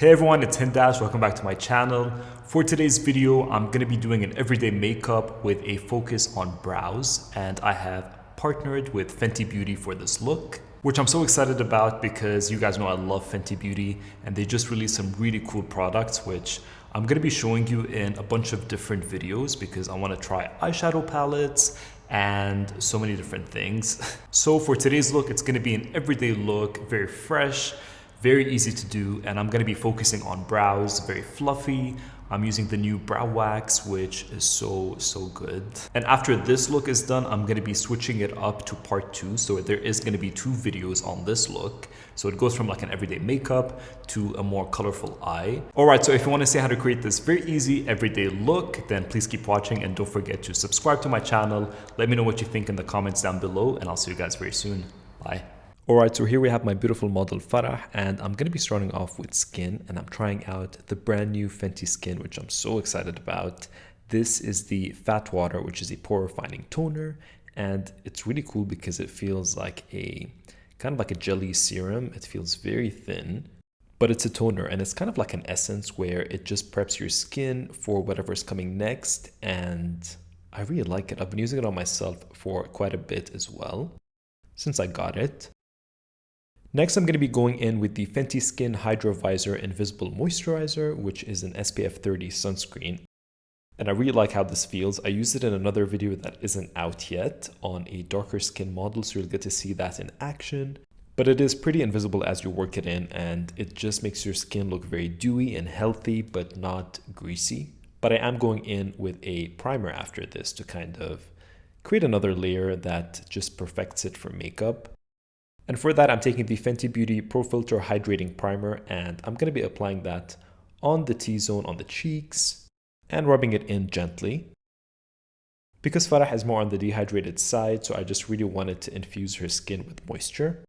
Hey everyone, it's Hindash. Welcome back to my channel. For today's video, I'm going to be doing an everyday makeup with a focus on brows, and I have partnered with Fenty Beauty for this look, which I'm so excited about because you guys know I love Fenty Beauty and they just released some really cool products which I'm going to be showing you in a bunch of different videos because I want to try eyeshadow palettes and so many different things. So for today's look, it's going to be an everyday look, very fresh, very easy to do, and I'm going to be focusing on brows, very fluffy. I'm using the new brow wax, which is so good. And after this look is done, I'm going to be switching it up to part 2. So there is going to be 2 videos on this look. So it goes from like an everyday makeup to a more colorful eye. Alright, so if you want to see how to create this very easy everyday look, then please keep watching and don't forget to subscribe to my channel. Let me know what you think in the comments down below, and I'll see you guys very soon. Bye. Alright, so here we have my beautiful model Farah, and I'm going to be starting off with skin, and I'm trying out the brand new Fenty skin, which I'm so excited about. This is the Fat Water, which is a pore refining toner, and it's really cool because it feels like a kind of like a jelly serum. It feels very thin, but it's a toner, and it's kind of like an essence where it just preps your skin for whatever's coming next, and I really like it. I've been using it on myself for quite a bit as well since I got it. Next, I'm going to be going in with the Fenty Skin Hydra Visor Invisible Moisturizer, which is an SPF 30 sunscreen. And I really like how this feels. I used it in another video that isn't out yet on a darker skin model, so you'll get to see that in action. But it is pretty invisible as you work it in, and it just makes your skin look very dewy and healthy, but not greasy. But I am going in with a primer after this to kind of create another layer that just perfects it for makeup. And for that, I'm taking the Fenty Beauty Pro Filter Hydrating Primer, and I'm going to be applying that on the T-zone on the cheeks and rubbing it in gently. Because Farah is more on the dehydrated side, so I just really wanted to infuse her skin with moisture.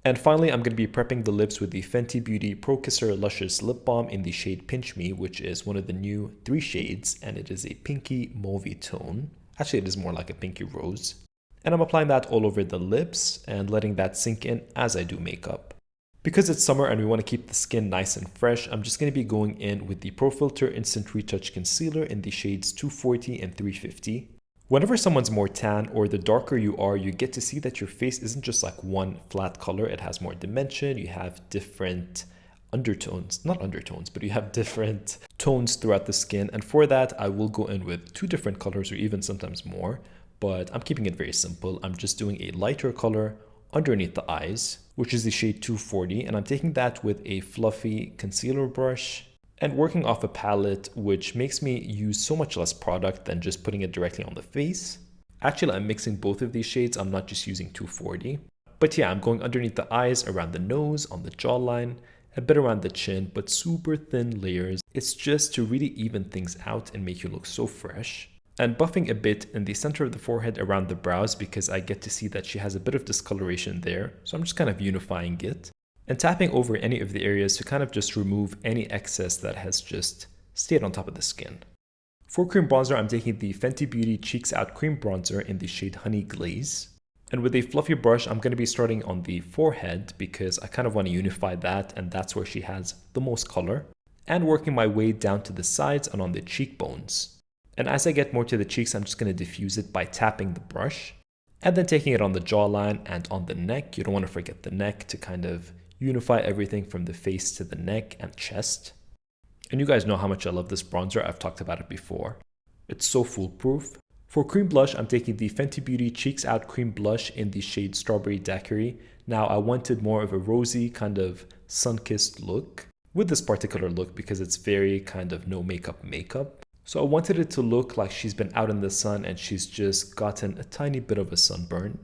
And finally, I'm going to be prepping the lips with the Fenty Beauty Pro Kisser Luscious Lip Balm in the shade Pinch Me, which is one of the new 3 shades, and it is a pinky mauvey tone. Actually, it is more like a pinky rose. And I'm applying that all over the lips and letting that sink in as I do makeup. Because it's summer and we want to keep the skin nice and fresh, I'm just going to be going in with the Pro Filter Instant Retouch Concealer in the shades 240 and 350. Whenever someone's more tan or the darker you are, you get to see that your face isn't just like one flat color. It has more dimension. You have different undertones, not undertones, but you have different tones throughout the skin. And for that, I will go in with 2 different colors or even sometimes more. But I'm keeping it very simple. I'm just doing a lighter color underneath the eyes, which is the shade 240, and I'm taking that with a fluffy concealer brush and working off a palette, which makes me use so much less product than just putting it directly on the face. Actually, I'm mixing both of these shades. I'm not just using 240. But yeah, I'm going underneath the eyes, around the nose, on the jawline, a bit around the chin, but super thin layers. It's just to really even things out and make you look so fresh. And buffing a bit in the center of the forehead around the brows because I get to see that she has a bit of discoloration there. So I'm just kind of unifying it and tapping over any of the areas to kind of just remove any excess that has just stayed on top of the skin. For cream bronzer, I'm taking the Fenty Beauty Cheeks Out Cream Bronzer in the shade Honey Glaze. And with a fluffy brush, I'm going to be starting on the forehead because I kind of want to unify that, and that's where she has the most color. And working my way down to the sides and on the cheekbones. And as I get more to the cheeks, I'm just going to diffuse it by tapping the brush and then taking it on the jawline and on the neck. You don't want to forget the neck to kind of unify everything from the face to the neck and chest. And you guys know how much I love this bronzer. I've talked about it before. It's so foolproof. For cream blush, I'm taking the Fenty Beauty Cheeks Out Cream Blush in the shade Strawberry Daiquiri. Now, I wanted more of a rosy kind of sun-kissed look with this particular look because it's very kind of no makeup. So I wanted it to look like she's been out in the sun and she's just gotten a tiny bit of a sunburn,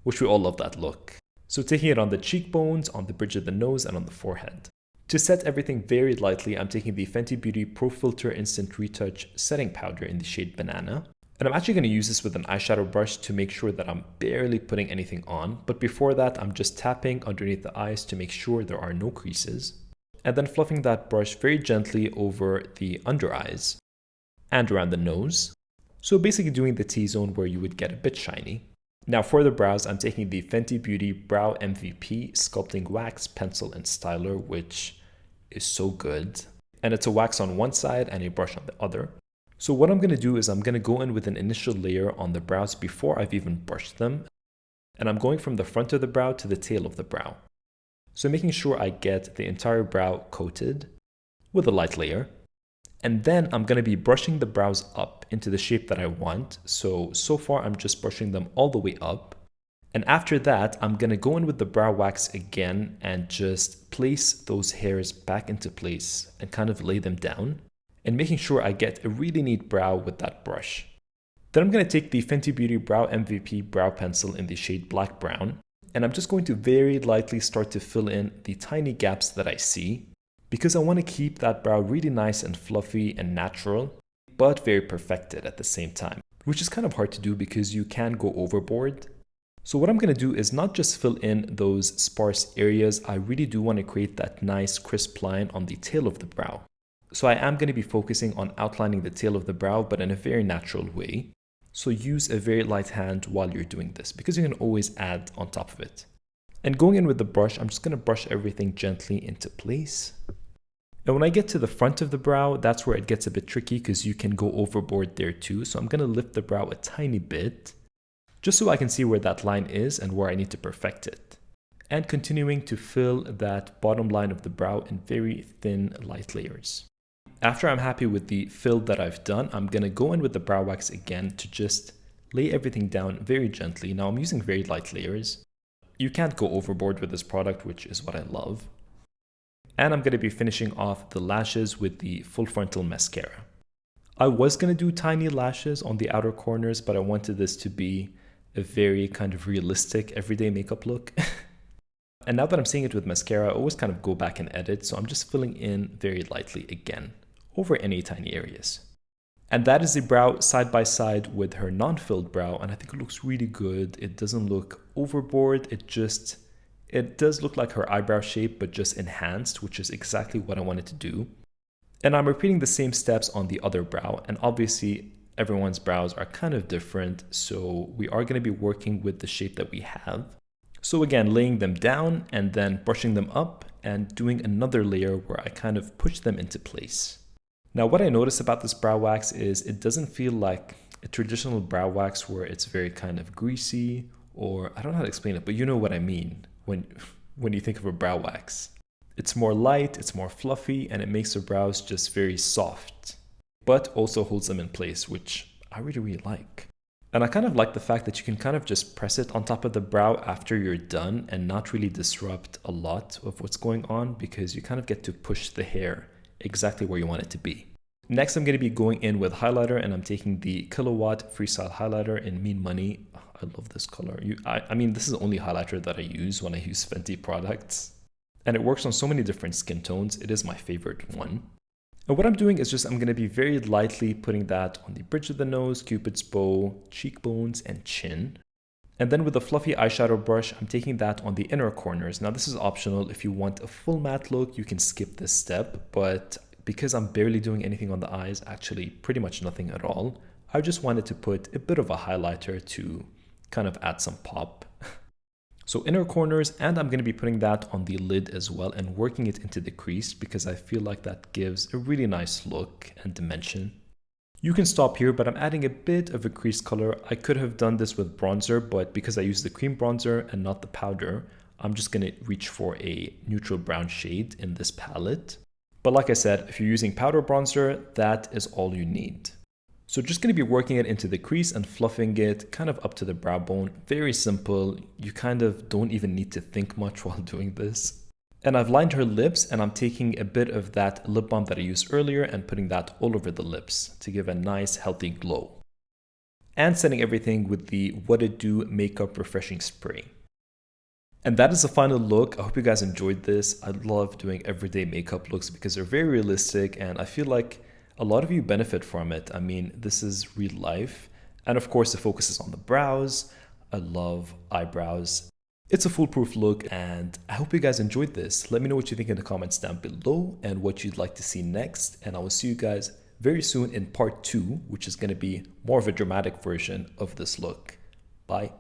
which we all love that look. So taking it on the cheekbones, on the bridge of the nose, and on the forehead. To set everything very lightly, I'm taking the Fenty Beauty Pro Filter Instant Retouch Setting Powder in the shade Banana. And I'm actually going to use this with an eyeshadow brush to make sure that I'm barely putting anything on. But before that, I'm just tapping underneath the eyes to make sure there are no creases. And then fluffing that brush very gently over the under eyes and around the nose. So basically doing the T-zone where you would get a bit shiny. Now for the brows, I'm taking the Fenty Beauty Brow MVP Sculpting Wax Pencil and Styler, which is so good. And it's a wax on one side and a brush on the other. So what I'm going to do is I'm going to go in with an initial layer on the brows before I've even brushed them. And I'm going from the front of the brow to the tail of the brow. So making sure I get the entire brow coated with a light layer. And then I'm going to be brushing the brows up into the shape that I want. So far I'm just brushing them all the way up. And after that, I'm going to go in with the brow wax again and just place those hairs back into place and kind of lay them down. And making sure I get a really neat brow with that brush. Then I'm going to take the Fenty Beauty Brow MVP Brow Pencil in the shade Black Brown. And I'm just going to very lightly start to fill in the tiny gaps that I see, because I want to keep that brow really nice and fluffy and natural, but very perfected at the same time, which is kind of hard to do because you can go overboard. So what I'm going to do is not just fill in those sparse areas, I really do want to create that nice crisp line on the tail of the brow. So I am going to be focusing on outlining the tail of the brow, but in a very natural way. So use a very light hand while you're doing this, because you can always add on top of it. And going in with the brush, I'm just going to brush everything gently into place. And when I get to the front of the brow, that's where it gets a bit tricky because you can go overboard there too. So I'm going to lift the brow a tiny bit, just so I can see where that line is and where I need to perfect it. And continuing to fill that bottom line of the brow in very thin, light layers. After I'm happy with the fill that I've done, I'm going to go in with the brow wax again to just lay everything down very gently. Now I'm using very light layers. You can't go overboard with this product, which is what I love. And I'm going to be finishing off the lashes with the full frontal mascara. I was going to do tiny lashes on the outer corners, but I wanted this to be a very kind of realistic everyday makeup look. And now that I'm seeing it with mascara, I always kind of go back and edit. So I'm just filling in very lightly again over any tiny areas. And that is the brow side by side with her non-filled brow. And I think it looks really good. It doesn't look overboard. It does look like her eyebrow shape, but just enhanced, which is exactly what I wanted to do. And I'm repeating the same steps on the other brow. And obviously everyone's brows are kind of different. So we are going to be working with the shape that we have. So again, laying them down and then brushing them up and doing another layer where I kind of push them into place. Now, what I noticed about this brow wax is it doesn't feel like a traditional brow wax where it's very kind of greasy, or I don't know how to explain it, but you know what I mean when you think of a brow wax. It's more light, it's more fluffy, and it makes the brows just very soft, but also holds them in place, which I really, really like. And I kind of like the fact that you can kind of just press it on top of the brow after you're done and not really disrupt a lot of what's going on, because you kind of get to push the hair exactly where you want it to be. Next, I'm going to be going in with highlighter, and I'm taking the Kilowatt Freestyle highlighter in Mean Money. Oh, I love this color. I mean, this is the only highlighter that I use when I use Fenty products. And it works on so many different skin tones. It is my favorite one. And what I'm doing is I'm going to be very lightly putting that on the bridge of the nose, Cupid's bow, cheekbones, and chin. And then with a fluffy eyeshadow brush, I'm taking that on the inner corners. Now this is optional. If you want a full matte look, you can skip this step. But because I'm barely doing anything on the eyes, actually pretty much nothing at all, I just wanted to put a bit of a highlighter to kind of add some pop. So inner corners, and I'm going to be putting that on the lid as well and working it into the crease because I feel like that gives a really nice look and dimension. You can stop here, but I'm adding a bit of a crease color. I could have done this with bronzer, but because I use the cream bronzer and not the powder, I'm just going to reach for a neutral brown shade in this palette. But like I said, if you're using powder bronzer, that is all you need. So just going to be working it into the crease and fluffing it kind of up to the brow bone. Very simple. You kind of don't even need to think much while doing this. And I've lined her lips, and I'm taking a bit of that lip balm that I used earlier and putting that all over the lips to give a nice healthy glow. And setting everything with the What It Do Makeup Refreshing Spray. And that is the final look. I hope you guys enjoyed this. I love doing everyday makeup looks because they're very realistic, and I feel like a lot of you benefit from it. I mean, this is real life. And of course, the focus is on the brows. I love eyebrows. It's a foolproof look, and I hope you guys enjoyed this. Let me know what you think in the comments down below and what you'd like to see next. And I will see you guys very soon in part 2, which is going to be more of a dramatic version of this look. Bye.